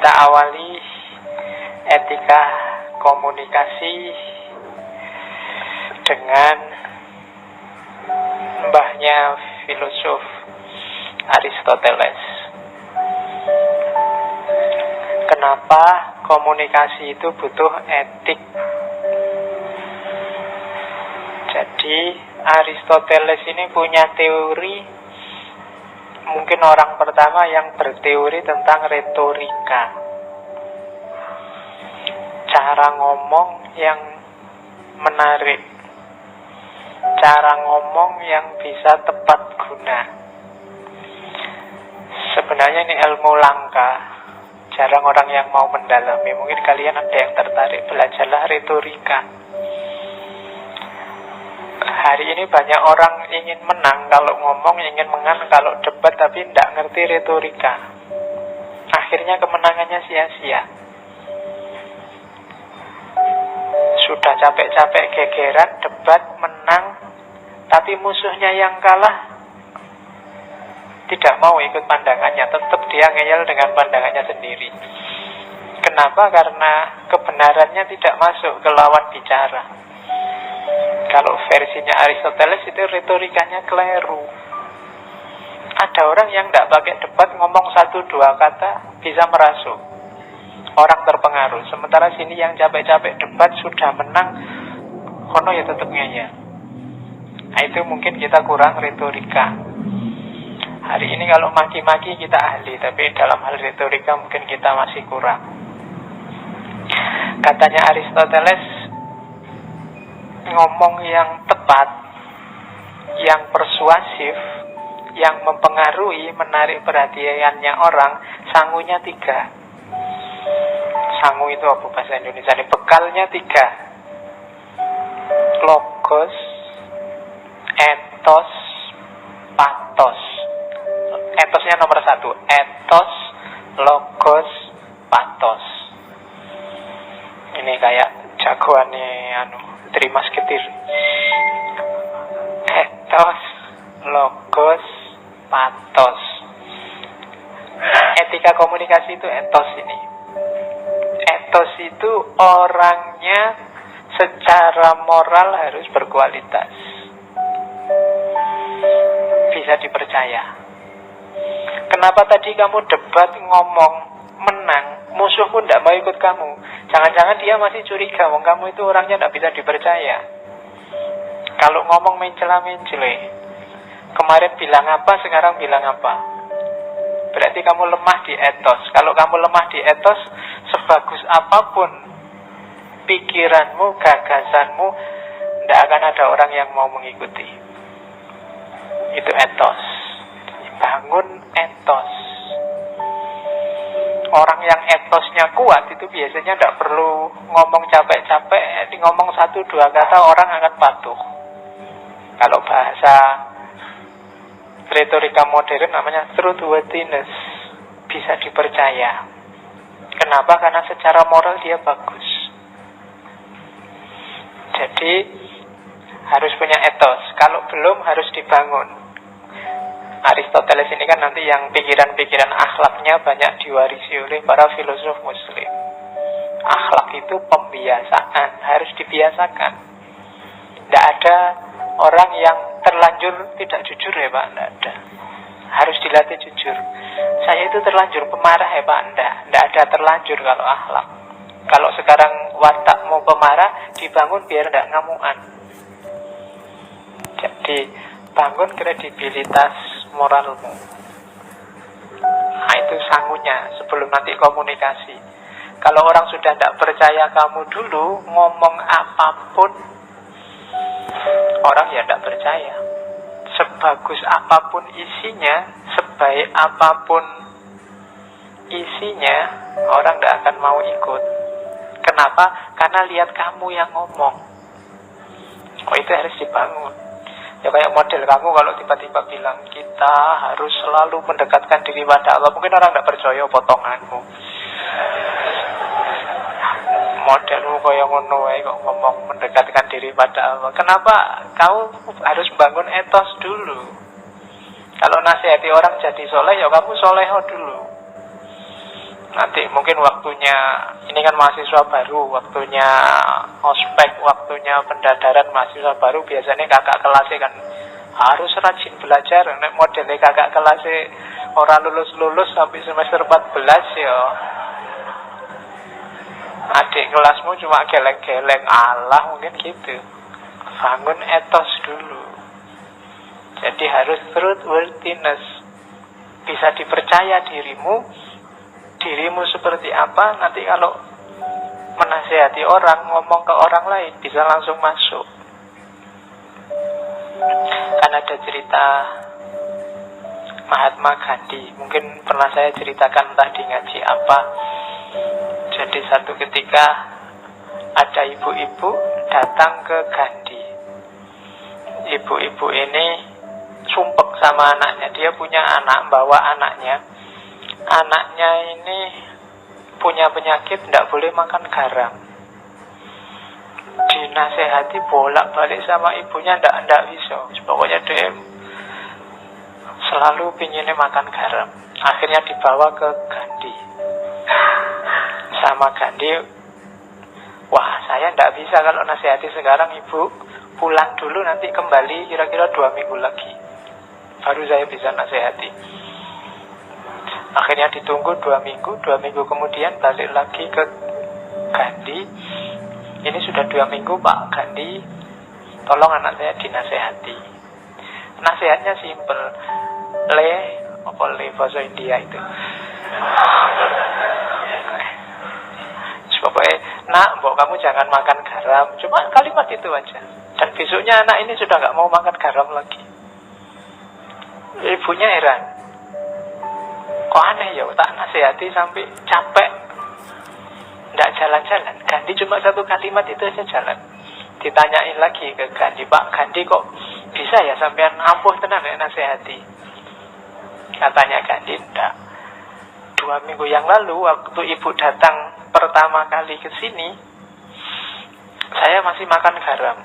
Kita awali etika komunikasi dengan mbahnya filosof Aristoteles. Kenapa komunikasi itu butuh etik? Jadi Aristoteles ini punya teori, mungkin orang pertama yang berteori tentang retorika, cara ngomong yang menarik, cara ngomong yang bisa tepat guna. Sebenarnya ini ilmu langka, jarang orang yang mau mendalami. Mungkin kalian ada yang tertarik, belajarlah retorika. Hari ini banyak orang ingin menang kalau ngomong, ingin menang kalau debat, tapi tidak ngerti retorika. Akhirnya kemenangannya sia-sia. Sudah capek-capek gegeran, debat, menang, tapi musuhnya yang kalah tidak mau ikut pandangannya. Tetap dia ngeyel dengan pandangannya sendiri. Kenapa? Karena kebenarannya tidak masuk ke lawan bicara. Kalau versinya Aristoteles itu retorikanya keliru. Ada orang yang tidak pakai debat, ngomong 1-2 kata bisa merasuk, orang terpengaruh. Sementara sini yang capek-capek debat sudah menang, kono ya tetap ngeyel. Nah, itu mungkin kita kurang retorika. Hari ini kalau maki-maki kita ahli, tapi dalam hal retorika mungkin kita masih kurang. Katanya Aristoteles, ngomong yang tepat, yang persuasif, yang mempengaruhi, menarik perhatiannya orang, sangunya 3. Sangu itu apa bahasa Indonesia? Bekalnya 3. Logos, etos, pathos. Etosnya nomor 1. Etos, logos, pathos. Ini kayak jagoannya Terima seketir. Etos, logos, pathos. Etika komunikasi itu etos ini. Etos itu orangnya secara moral harus berkualitas, bisa dipercaya. Kenapa tadi kamu debat, ngomong, menang, musuhmu tidak mau ikut kamu? Jangan-jangan dia masih curiga, wong kamu itu orangnya tidak bisa dipercaya. Kalau ngomong mencela-mencele, kemarin bilang apa, sekarang bilang apa, berarti kamu lemah di etos. Kalau kamu lemah di etos, sebagus apapun pikiranmu, gagasanmu, tidak akan ada orang yang mau mengikuti. Itu etos. Bangun etos. Orang yang etosnya kuat itu biasanya tidak perlu ngomong capek-capek, ngomong 1-2 kata orang akan patuh. Kalau bahasa retorika modern namanya truthworthiness, bisa dipercaya. Kenapa? Karena secara moral dia bagus. Jadi harus punya etos. Kalau belum harus dibangun. Aristoteles ini kan nanti yang pikiran-pikiran akhlaknya banyak diwarisi oleh para filosof muslim. Akhlak itu pembiasaan, harus dibiasakan. Tidak ada orang yang terlanjur tidak jujur ya Pak, tidak ada. Harus dilatih jujur. Saya itu terlanjur pemarah ya Pak, tidak ada terlanjur kalau akhlak. Kalau sekarang watakmu pemarah, dibangun biar tidak ngamuan. Jadi bangun kredibilitas moralmu. Nah, itu sangunya sebelum nanti komunikasi. Kalau orang sudah tidak percaya kamu dulu, ngomong apapun orang ya tidak percaya. Sebagus apapun isinya, sebaik apapun isinya, orang tidak akan mau ikut. Kenapa? Karena lihat kamu yang ngomong. Oh, itu harus dibangun. Ya kayak model kamu kalau tiba-tiba bilang kita harus selalu mendekatkan diri pada Allah, mungkin orang tidak percaya potonganmu. Modelmu kayak ngono wae kok ngomong mendekatkan diri pada Allah. Kenapa kau harus bangun etos dulu? Kalau nasihati orang jadi soleh, ya kamu soleho dulu. Nanti mungkin waktunya, ini kan mahasiswa baru, waktunya ospek, waktunya pendadaran mahasiswa baru, biasanya kakak kelasnya kan harus rajin belajar. Nek modelnya kakak kelasnya orang lulus-lulus sampai semester 14 ya, adik kelasmu cuma geleng-geleng, Allah mungkin gitu. Bangun etos dulu. Jadi harus truthworthiness, bisa dipercaya dirimu seperti apa. Nanti kalau menasihati orang, ngomong ke orang lain, bisa langsung masuk. Kan ada cerita Mahatma Gandhi, mungkin pernah saya ceritakan entah di ngaji apa. Jadi satu ketika ada ibu-ibu datang ke Gandhi. Ibu-ibu ini sumpek sama anaknya. Dia punya anak, bawa anaknya. Anaknya ini punya penyakit, tidak boleh makan garam. Dinasehati bolak-balik sama ibunya, tidak bisa. Pokoknya dia selalu pinginnya makan garam. Akhirnya dibawa ke Gandhi. Sama Gandhi, wah saya tidak bisa kalau nasihati sekarang, ibu pulang dulu, nanti kembali kira-kira 2 minggu lagi baru saya bisa nasihati. Akhirnya ditunggu 2 minggu. 2 minggu kemudian balik lagi ke Gandhi. Ini sudah 2 minggu Pak Gandhi, tolong anak saya dinasehati. Nasihatnya simpel. Le bahasa India itu. Pokoknya, nak, mbok kamu jangan makan garam. Cuma kalimat itu aja. Dan besoknya anak ini sudah gak mau makan garam lagi. Ibunya heran. Kok aneh ya, tak nasihati sampai capek, tidak jalan-jalan. Gandhi cuma satu kalimat itu aja jalan. Ditanyain lagi ke Gandhi, Pak Gandhi kok bisa ya sampean ampuh tenan ya nasihati? Katanya Gandhi, enggak. 2 minggu yang lalu waktu ibu datang pertama kali ke sini, saya masih makan garam.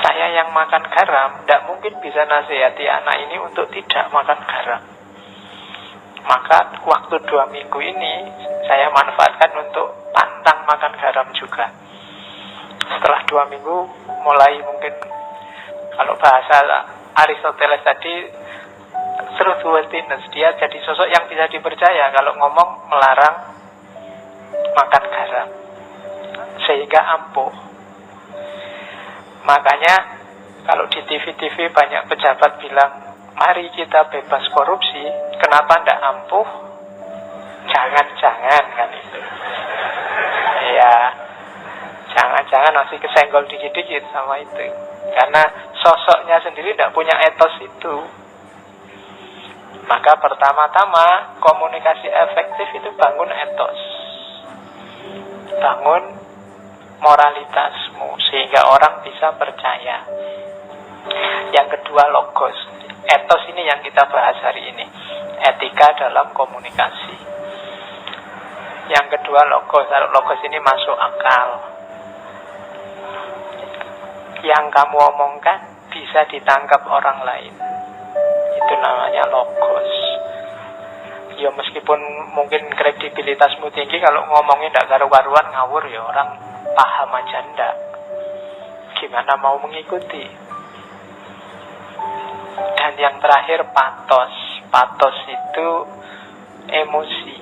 Saya yang makan garam, tidak mungkin bisa nasihati anak ini untuk tidak makan garam. Maka waktu 2 minggu ini saya manfaatkan untuk pantang makan garam juga. Setelah 2 minggu mulai, mungkin kalau bahasa Aristoteles tadi, truthworthiness, dia jadi sosok yang bisa dipercaya kalau ngomong melarang makan garam, sehingga ampuh. Makanya kalau di TV-TV banyak pejabat bilang, mari kita bebas korupsi, kenapa ndak ampuh? Jangan-jangan kan itu. Ya, jangan-jangan masih kesenggol dikit-dikit sama itu. Karena sosoknya sendiri tidak punya etos itu. Maka pertama-tama komunikasi efektif itu bangun etos, bangun moralitasmu sehingga orang bisa percaya. Yang kedua, logos. Etos ini yang kita bahas hari ini, etika dalam komunikasi. Yang kedua, logos. Logos ini masuk akal. Yang kamu omongkan bisa ditangkap orang lain, itu namanya logos. Ya meskipun mungkin kredibilitasmu tinggi, kalau ngomongnya tidak karu-karuan ngawur ya orang paham aja ndak. Gimana mau mengikuti? Dan yang terakhir, patos. Patos itu emosi.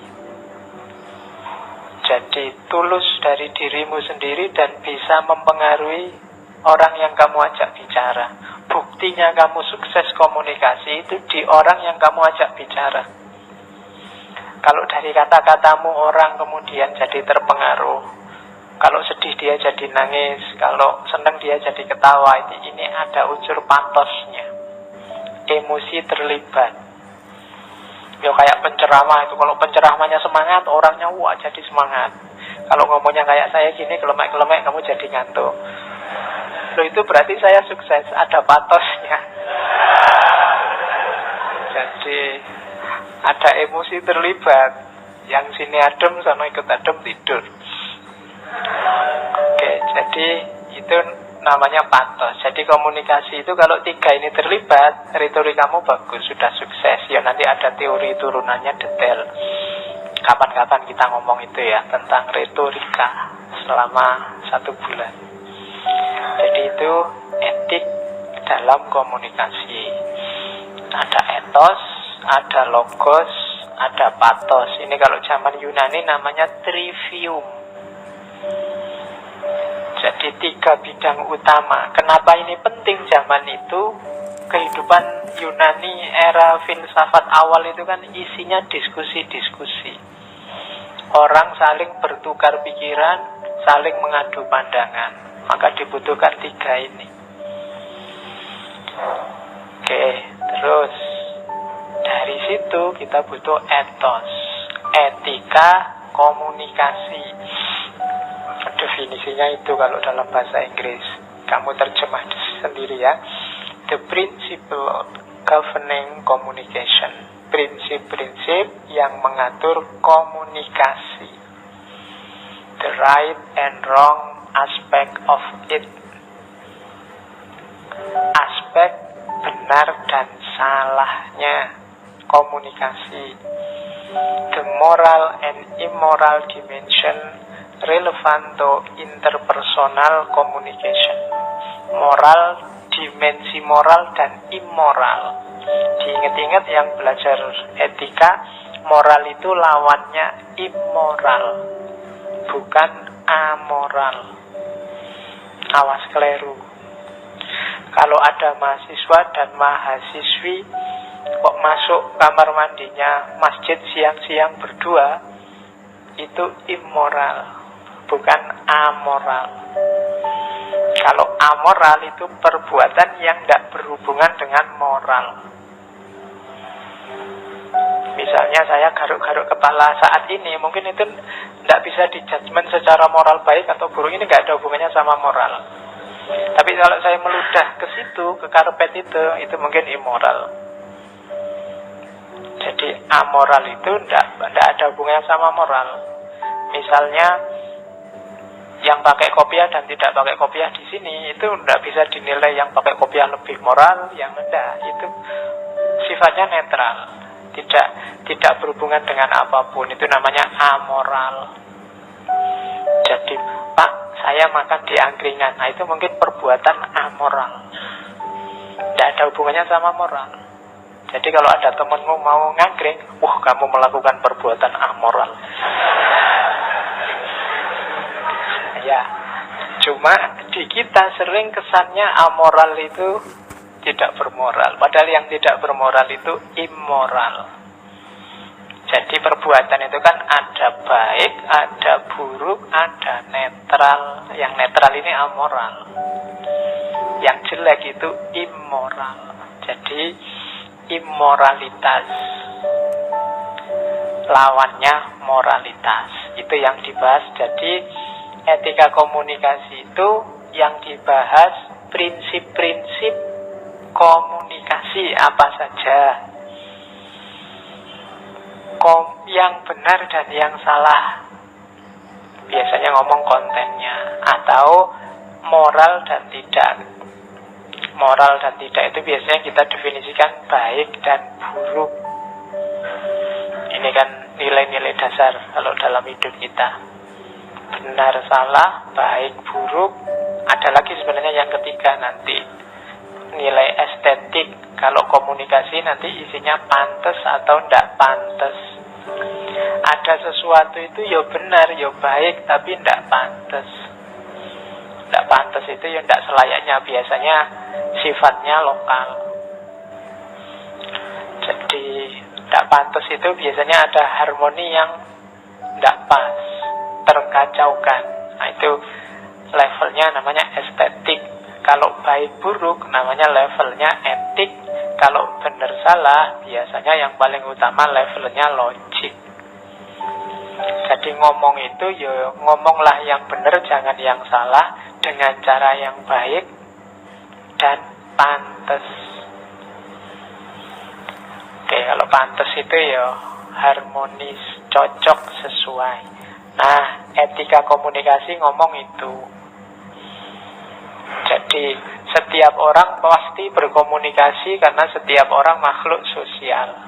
Jadi tulus dari dirimu sendiri dan bisa mempengaruhi orang yang kamu ajak bicara. Buktinya kamu sukses komunikasi itu di orang yang kamu ajak bicara. Kalau dari kata-katamu orang kemudian jadi terpengaruh, kalau sedih dia jadi nangis, kalau senang dia jadi ketawa, ini ada unsur patosnya. Emosi terlibat. Ya kayak penceramah itu, kalau penceramahnya semangat, orangnya wah jadi semangat. Kalau ngomongnya kayak saya gini, kelemek-kelemek, kamu jadi ngantuk. Loh, itu berarti saya sukses, ada patosnya. Jadi ada emosi terlibat. Yang sini adem, sana ikut adem, tidur. Oke, jadi itu namanya patos. Jadi komunikasi itu kalau 3 ini terlibat, retorikamu bagus, sudah sukses. Ya nanti ada teori turunannya detail. Kapan-kapan kita ngomong itu ya, tentang retorika selama 1 bulan. Jadi itu etik dalam komunikasi. Ada etos, ada logos, ada pathos. Ini kalau zaman Yunani namanya trivium. Jadi 3 bidang utama. Kenapa ini penting zaman itu? Kehidupan Yunani era filsafat awal itu kan isinya diskusi-diskusi. Orang saling bertukar pikiran, saling mengadu pandangan. Maka dibutuhkan 3 ini. Oke, terus dari situ kita butuh etos, etika komunikasi. Definisinya itu kalau dalam bahasa Inggris. Kamu terjemah sendiri ya. The principle governing communication. Prinsip-prinsip yang mengatur komunikasi. The right and wrong aspect of it. Aspek benar dan salahnya komunikasi. The moral and immoral dimension relevant to interpersonal communication. Moral, dimensi moral dan immoral. Diingat-ingat yang belajar etika, moral itu lawannya immoral, bukan amoral. Awas keliru. Kalau ada mahasiswa dan mahasiswi kok masuk kamar mandinya masjid siang-siang berdua, itu immoral, bukan amoral. Kalau amoral itu perbuatan yang tidak berhubungan dengan moral. Misalnya saya garuk-garuk kepala saat ini, mungkin itu tidak bisa dijudgment secara moral baik atau buruk. Ini tidak ada hubungannya sama moral. Tapi kalau saya meludah ke situ, ke karpet itu mungkin immoral. Jadi amoral itu tidak ada hubungannya sama moral. Misalnya yang pakai kopiah dan tidak pakai kopiah di sini itu tidak bisa dinilai yang pakai kopiah lebih moral, yang tidak. Itu sifatnya netral, tidak berhubungan dengan apapun. Itu namanya amoral. Jadi Pak, saya makan di angkringan. Nah itu mungkin perbuatan amoral, tidak ada hubungannya sama moral. Jadi kalau ada temanmu mau ngangkring, wah kamu melakukan perbuatan amoral. Ya, cuma di kita sering kesannya amoral itu tidak bermoral. Padahal yang tidak bermoral itu immoral. Jadi perbuatan itu kan ada baik, ada buruk, ada netral. Yang netral ini amoral. Yang jelek itu immoral. Jadi immoralitas lawannya moralitas. Itu yang dibahas. Jadi etika komunikasi itu yang dibahas prinsip-prinsip komunikasi apa saja, yang benar dan yang salah. Biasanya ngomong kontennya, atau moral dan tidak. Moral dan tidak itu biasanya kita definisikan baik dan buruk. Ini kan nilai-nilai dasar kalau dalam hidup kita. Benar, salah, baik, buruk. Ada lagi sebenarnya yang ketiga nanti, nilai estetik. Kalau komunikasi nanti isinya pantas atau tidak pantas. Ada sesuatu itu ya benar, ya baik, tapi tidak pantas. Tidak pantas itu ya tidak selayaknya. Biasanya sifatnya lokal. Jadi tidak pantas itu biasanya ada harmoni yang tidak pas, terkacaukan. Nah itu levelnya namanya estetik. Kalau baik buruk namanya levelnya etik. Kalau benar salah biasanya yang paling utama levelnya logik. Jadi ngomong itu ya ngomonglah yang benar, jangan yang salah, dengan cara yang baik dan pantas. Oke, kalau pantas itu ya harmonis, cocok, sesuai. Nah, etika komunikasi ngomong itu. Jadi setiap orang pasti berkomunikasi karena setiap orang makhluk sosial.